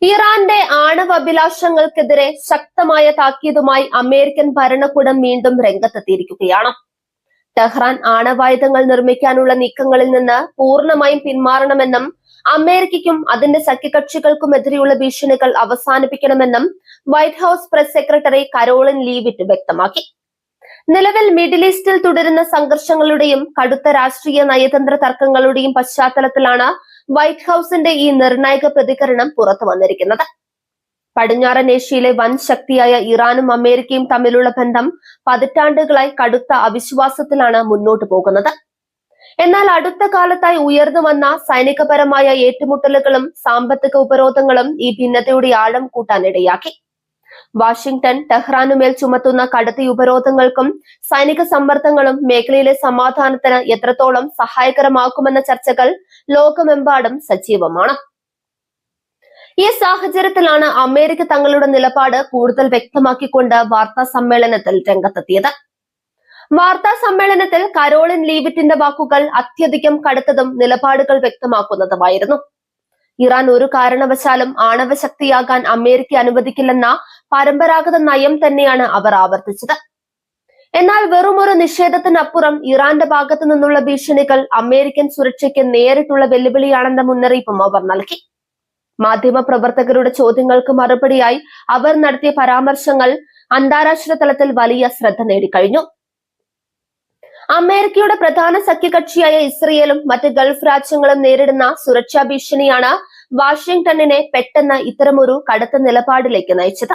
ഇറാന്റെ ആണവ അഭിലാഷങ്ങൾക്കെതിരെ ശക്തമായ താക്കീതുമായി അമേരിക്കൻ ഭരണകൂടം വീണ്ടും രംഗത്തെത്തിയിരിക്കുകയാണ്. ടെഹ്റാൻ ആണവായുധങ്ങൾ നിർമ്മിക്കാനുള്ള നീക്കങ്ങളിൽ നിന്ന് പൂർണ്ണമായും പിന്മാറണമെന്നും അമേരിക്കയ്ക്കും അതിന്റെ സഖ്യകക്ഷികൾക്കുമെതിരെയുള്ള ഭീഷണികൾ അവസാനിപ്പിക്കണമെന്നും white house press secretary Caroline Leavitt വ്യക്തമാക്കി. നിലവിൽ മിഡിൽ ഈസ്റ്റിൽ തുടരുന്ന സംഘർഷങ്ങളുടെയും കടുത്ത രാഷ്ട്രീയ നയതന്ത്ര തർക്കങ്ങളുടെയും പശ്ചാത്തലത്തിലാണ് വൈറ്റ് ഹൌസിന്റെ ഈ നിർണായക പ്രതികരണം പുറത്തു വന്നിരിക്കുന്നത്. പടിഞ്ഞാറൻ ഏഷ്യയിലെ വൻ ശക്തിയായ ഇറാനും അമേരിക്കയും തമ്മിലുള്ള ബന്ധം പതിറ്റാണ്ടുകളായി കടുത്ത അവിശ്വാസത്തിലാണ് മുന്നോട്ടു പോകുന്നത്. എന്നാൽ അടുത്ത കാലത്തായി ഉയർന്നു വന്ന സൈനികപരമായ ഏറ്റുമുട്ടലുകളും സാമ്പത്തിക ഉപരോധങ്ങളും ഈ ഭിന്നതയുടെ ആഴം കൂട്ടാനിടയാക്കി. വാഷിംഗ്ടൺ ടെഹ്റാനുമേൽ ചുമത്തുന്ന കടുത്ത ഉപരോധങ്ങൾക്കും സൈനിക സമ്മർദ്ദങ്ങളും മേഖലയിലെ സമാധാനത്തിന് എത്രത്തോളം സഹായകരമാക്കുമെന്ന ചർച്ചകൾ ലോകമെമ്പാടും സജീവമാണ്. ഈ സാഹചര്യത്തിലാണ് അമേരിക്ക തങ്ങളുടെ നിലപാട് കൂടുതൽ വ്യക്തമാക്കിക്കൊണ്ട് വാർത്താ സമ്മേളനത്തിൽ രംഗത്തെത്തിയത്. വാർത്താ സമ്മേളനത്തിൽ കരോളിൻ ലീവിറ്റിന്റെ വാക്കുകൾ അത്യധികം കടുത്തതും നിലപാടുകൾ വ്യക്തമാക്കുന്നതുമായിരുന്നു. ഇറാൻ ഒരു കാരണവശാലും ആണവശക്തിയാകാൻ അമേരിക്ക അനുവദിക്കില്ലെന്ന പരമ്പരാഗത നയം തന്നെയാണ് അവർ ആവർത്തിച്ചത്. എന്നാൽ വെറുമൊരു നിഷേധത്തിനപ്പുറം ഇറാന്റെ ഭാഗത്തു നിന്നുള്ള ഭീഷണികൾ അമേരിക്കൻ സുരക്ഷയ്ക്ക് നേരിട്ടുള്ള വെല്ലുവിളിയാണെന്ന മുന്നറിയിപ്പും അവർ നൽകി. മാധ്യമ പ്രവർത്തകരുടെ ചോദ്യങ്ങൾക്ക് മറുപടിയായി അവർ നടത്തിയ പരാമർശങ്ങൾ അന്താരാഷ്ട്ര തലത്തിൽ വലിയ ശ്രദ്ധ നേടിക്കഴിഞ്ഞു. അമേരിക്കയുടെ പ്രധാന സഖ്യകക്ഷിയായ ഇസ്രയേലും മറ്റ് ഗൾഫ് രാജ്യങ്ങളും നേരിടുന്ന സുരക്ഷാ ഭീഷണിയാണ് വാഷിംഗ്ടണിനെ പെട്ടെന്ന് ഇത്തരമൊരു കടുത്ത നിലപാടിലേക്ക് നയിച്ചത്.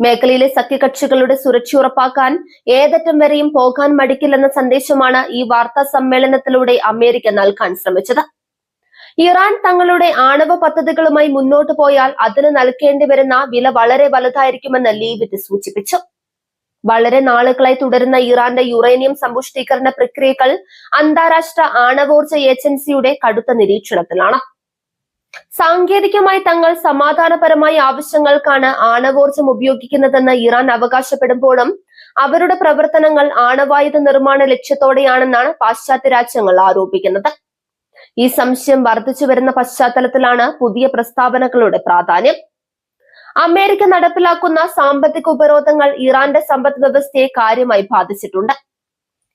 മേഖലയിലെ സഖ്യകക്ഷികളുടെ സുരക്ഷ ഉറപ്പാക്കാൻ ഏതറ്റം വരെയും പോകാൻ മടിക്കില്ലെന്ന സന്ദേശമാണ് ഈ വാർത്താ സമ്മേളനത്തിലൂടെ അമേരിക്ക നൽകാൻ ശ്രമിച്ചത്. ഇറാൻ തങ്ങളുടെ ആണവ പദ്ധതികളുമായി മുന്നോട്ടു പോയാൽ അതിന് നൽകേണ്ടി വരുന്ന വില വളരെ വലുതായിരിക്കുമെന്ന് ലീവിറ്റ് സൂചിപ്പിച്ചു. വളരെ നാളുകളായി തുടരുന്ന ഇറാന്റെ യുറേനിയം സമ്പുഷ്ടീകരണ പ്രക്രിയകൾ അന്താരാഷ്ട്ര ആണവോർജ ഏജൻസിയുടെ കടുത്ത നിരീക്ഷണത്തിലാണ്. സാങ്കേതികമായി തങ്ങൾ സമാധാനപരമായ ആവശ്യങ്ങൾക്കാണ് ആണവോർജം ഉപയോഗിക്കുന്നതെന്ന് ഇറാൻ അവകാശപ്പെടുമ്പോഴും അവരുടെ പ്രവർത്തനങ്ങൾ ആണവായുധ നിർമ്മാണ ലക്ഷ്യത്തോടെയാണെന്നാണ് പാശ്ചാത്യ രാജ്യങ്ങൾ ആരോപിക്കുന്നത്. ഈ സംശയം വർദ്ധിച്ചു വരുന്ന പശ്ചാത്തലത്തിലാണ് പുതിയ പ്രസ്താവനകളുടെ പ്രാധാന്യം. അമേരിക്ക നടപ്പിലാക്കുന്ന സാമ്പത്തിക ഉപരോധങ്ങൾ ഇറാന്റെ സമ്പദ് വ്യവസ്ഥയെ കാര്യമായി ബാധിച്ചിട്ടുണ്ട്.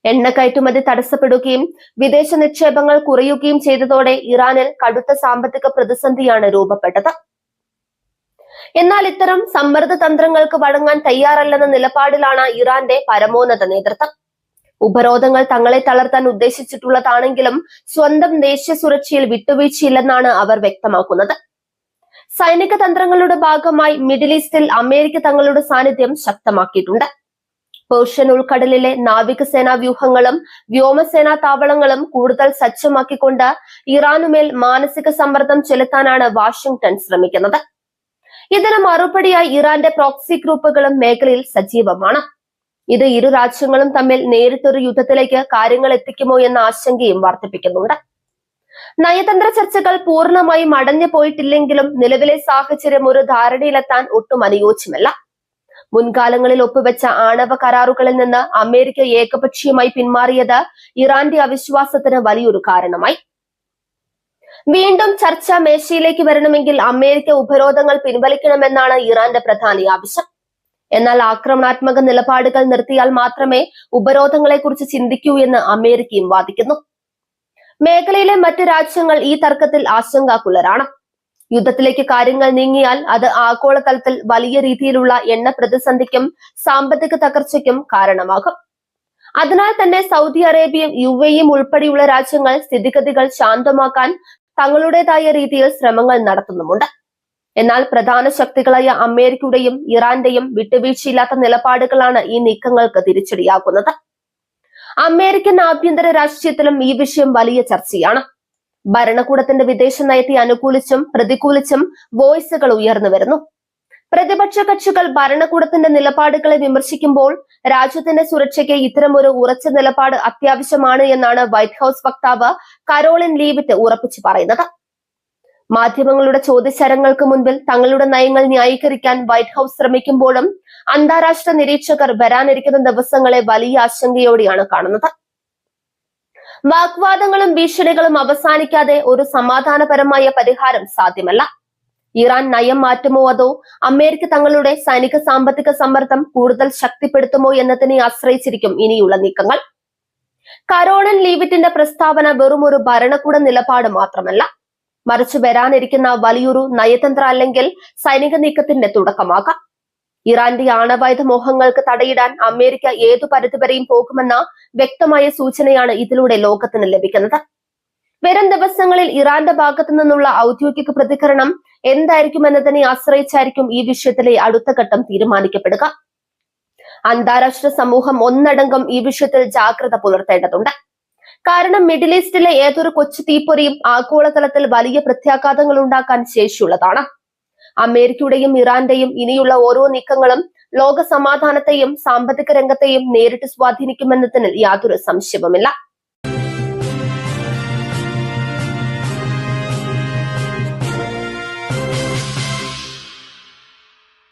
എണ്ണ കയറ്റുമതി തടസ്സപ്പെടുകയും വിദേശ നിക്ഷേപങ്ങൾ കുറയുകയും ചെയ്തതോടെ ഇറാനിൽ കടുത്ത സാമ്പത്തിക പ്രതിസന്ധിയാണ് രൂപപ്പെട്ടത്. എന്നാൽ ഇത്തരം സമ്മർദ്ദ തന്ത്രങ്ങൾക്ക് വഴങ്ങാൻ തയ്യാറല്ലെന്ന നിലപാടിലാണ് ഇറാന്റെ പരമോന്നത നേതൃത്വം. ഉപരോധങ്ങൾ തങ്ങളെ തളർത്താൻ ഉദ്ദേശിച്ചിട്ടുള്ളതാണെങ്കിലും സ്വന്തം ദേശീയ സുരക്ഷയിൽ വിട്ടുവീഴ്ചയില്ലെന്നാണ് അവർ വ്യക്തമാക്കുന്നത്. സൈനിക തന്ത്രങ്ങളുടെ ഭാഗമായി മിഡിൽ ഈസ്റ്റിൽ അമേരിക്ക തങ്ങളുടെ സാന്നിധ്യം ശക്തമാക്കിയിട്ടുണ്ട്. പേർഷ്യൻ ഉൾക്കടലിലെ നാവികസേനാ വ്യൂഹങ്ങളും വ്യോമസേനാ താവളങ്ങളും കൂടുതൽ സജ്ജമാക്കിക്കൊണ്ട് ഇറാനുമേൽ മാനസിക സമ്മർദ്ദം ചെലുത്താനാണ് വാഷിംഗ്ടൺ ശ്രമിക്കുന്നത്. ഇതിന് മറുപടിയായി ഇറാന്റെ പ്രോക്സി ഗ്രൂപ്പുകളും മേഖലയിൽ സജീവമാണ്. ഇത് ഇരു രാജ്യങ്ങളും തമ്മിൽ നേരിട്ടൊരു യുദ്ധത്തിലേക്ക് കാര്യങ്ങൾ എത്തിക്കുമോ എന്ന ആശങ്കയും വർദ്ധിപ്പിക്കുന്നുണ്ട്. നയതന്ത്ര ചർച്ചകൾ പൂർണ്ണമായും അടഞ്ഞു പോയിട്ടില്ലെങ്കിലും നിലവിലെ സാഹചര്യം ഒരു ധാരണയിലെത്താൻ ഒട്ടും അനുയോജ്യമല്ല. മുൻകാലങ്ങളിൽ ഒപ്പുവെച്ച ആണവ കരാറുകളിൽ നിന്ന് അമേരിക്ക ഏകപക്ഷീയമായി പിന്മാറിയത് ഇറാന്റെ അവിശ്വാസത്തിന് വലിയൊരു കാരണമായി. വീണ്ടും ചർച്ച മേശയിലേക്ക് വരണമെങ്കിൽ അമേരിക്ക ഉപരോധങ്ങൾ പിൻവലിക്കണമെന്നാണ് ഇറാന്റെ പ്രധാന ആവശ്യം. എന്നാൽ ആക്രമണാത്മക നിലപാടുകൾ നിർത്തിയാൽ മാത്രമേ ഉപരോധങ്ങളെക്കുറിച്ച് ചിന്തിക്കൂ എന്ന് അമേരിക്കയും വാദിക്കുന്നു. മേഖലയിലെ മറ്റ് രാജ്യങ്ങൾ ഈ തർക്കത്തിൽ ആശങ്കാകുലരാണ്. യുദ്ധത്തിലേക്ക് കാര്യങ്ങൾ നീങ്ങിയാൽ അത് ആഗോളതലത്തിൽ വലിയ രീതിയിലുള്ള എണ്ണ പ്രതിസന്ധിക്കും സാമ്പത്തിക തകർച്ചയ്ക്കും കാരണമാകും. അതിനാൽ തന്നെ സൗദി അറേബ്യയും UAEയും ഉൾപ്പെടെയുള്ള രാജ്യങ്ങൾ സ്ഥിതിഗതികൾ ശാന്തമാക്കാൻ തങ്ങളുടേതായ രീതിയിൽ ശ്രമങ്ങൾ നടത്തുന്നുമുണ്ട്. എന്നാൽ പ്രധാന ശക്തികളായ അമേരിക്കയുടെയും ഇറാന്റെയും വിട്ടുവീഴ്ചയില്ലാത്ത നിലപാടുകളാണ് ഈ നീക്കങ്ങൾക്ക് തിരിച്ചടിയാക്കുന്നത്. അമേരിക്കൻ ആഭ്യന്തര രാഷ്ട്രീയത്തിലും ഈ വിഷയം വലിയ ചർച്ചയാണ്. ഭരണകൂടത്തിന്റെ വിദേശ നയത്തെ അനുകൂലിച്ചും പ്രതികൂലിച്ചും വോയിസുകൾ ഉയർന്നു വരുന്നു. പ്രതിപക്ഷ കക്ഷികൾ ഭരണകൂടത്തിന്റെ നിലപാടുകളെ വിമർശിക്കുമ്പോൾ രാജ്യത്തിന്റെ സുരക്ഷയ്ക്ക് ഇത്തരമൊരു ഉറച്ച നിലപാട് അത്യാവശ്യമാണ് എന്നാണ് വൈറ്റ് ഹൌസ് വക്താവ് കരോളിൻ ലീവിറ്റ് ഉറപ്പിച്ചു പറയുന്നത്. മാധ്യമങ്ങളുടെ ചോദ്യശരങ്ങൾക്ക് മുൻപിൽ തങ്ങളുടെ നയങ്ങൾ ന്യായീകരിക്കാൻ വൈറ്റ് ഹൌസ് ശ്രമിക്കുമ്പോഴും അന്താരാഷ്ട്ര നിരീക്ഷകർ വരാനിരിക്കുന്ന ദിവസങ്ങളെ വലിയ ആശങ്കയോടെയാണ് കാണുന്നത്. വാഗ്വാദങ്ങളും ഭീഷണികളും അവസാനിക്കാതെ ഒരു സമാധാനപരമായ പരിഹാരം സാധ്യമല്ല. ഇറാൻ നയം മാറ്റുമോ അതോ അമേരിക്ക തങ്ങളുടെ സൈനിക സാമ്പത്തിക സമ്മർദ്ദം കൂടുതൽ ശക്തിപ്പെടുത്തുമോ എന്നതിനെ ആശ്രയിച്ചിരിക്കും ഇനിയുള്ള നീക്കങ്ങൾ. കരോളൻ ലീവിറ്റിന്റെ പ്രസ്താവന വെറും ഒരു ഭരണകൂട നിലപാട് മാത്രമല്ല, മറിച്ച് വരാനിരിക്കുന്ന വലിയൊരു നയതന്ത്ര അല്ലെങ്കിൽ സൈനിക നീക്കത്തിന്റെ തുടക്കമാകാം. ഇറാന്റെ ആണവായുധ മോഹങ്ങൾക്ക് തടയിടാൻ അമേരിക്ക ഏതു പരിധിവരെയും പോകുമെന്ന വ്യക്തമായ സൂചനയാണ് ഇതിലൂടെ ലോകത്തിന് ലഭിക്കുന്നത്. വരും ദിവസങ്ങളിൽ ഇറാന്റെ ഭാഗത്തു നിന്നുള്ള ഔദ്യോഗിക പ്രതികരണം എന്തായിരിക്കും എന്നതിനെ ആശ്രയിച്ചായിരിക്കും ഈ വിഷയത്തിലെ അടുത്ത ഘട്ടം തീരുമാനിക്കപ്പെടുക. അന്താരാഷ്ട്ര സമൂഹം ഒന്നടങ്കം ഈ വിഷയത്തിൽ ജാഗ്രത പുലർത്തേണ്ടതുണ്ട്. കാരണം മിഡിൽ ഈസ്റ്റിലെ ഏതൊരു കൊച്ചു തീപ്പൊരിയും ആഗോളതലത്തിൽ വലിയ പ്രത്യാഘാതങ്ങൾ ഉണ്ടാക്കാൻ ശേഷിയുള്ളതാണ്. അമേരിക്കയുടെയും ഇറാന്റെയും ഇനിയുള്ള ഓരോ നീക്കങ്ങളും ലോക സമാധാനത്തെയും സാമ്പത്തിക രംഗത്തെയും നേരിട്ട് സ്വാധീനിക്കുമെന്നതിന് യാതൊരു സംശയവുമില്ല.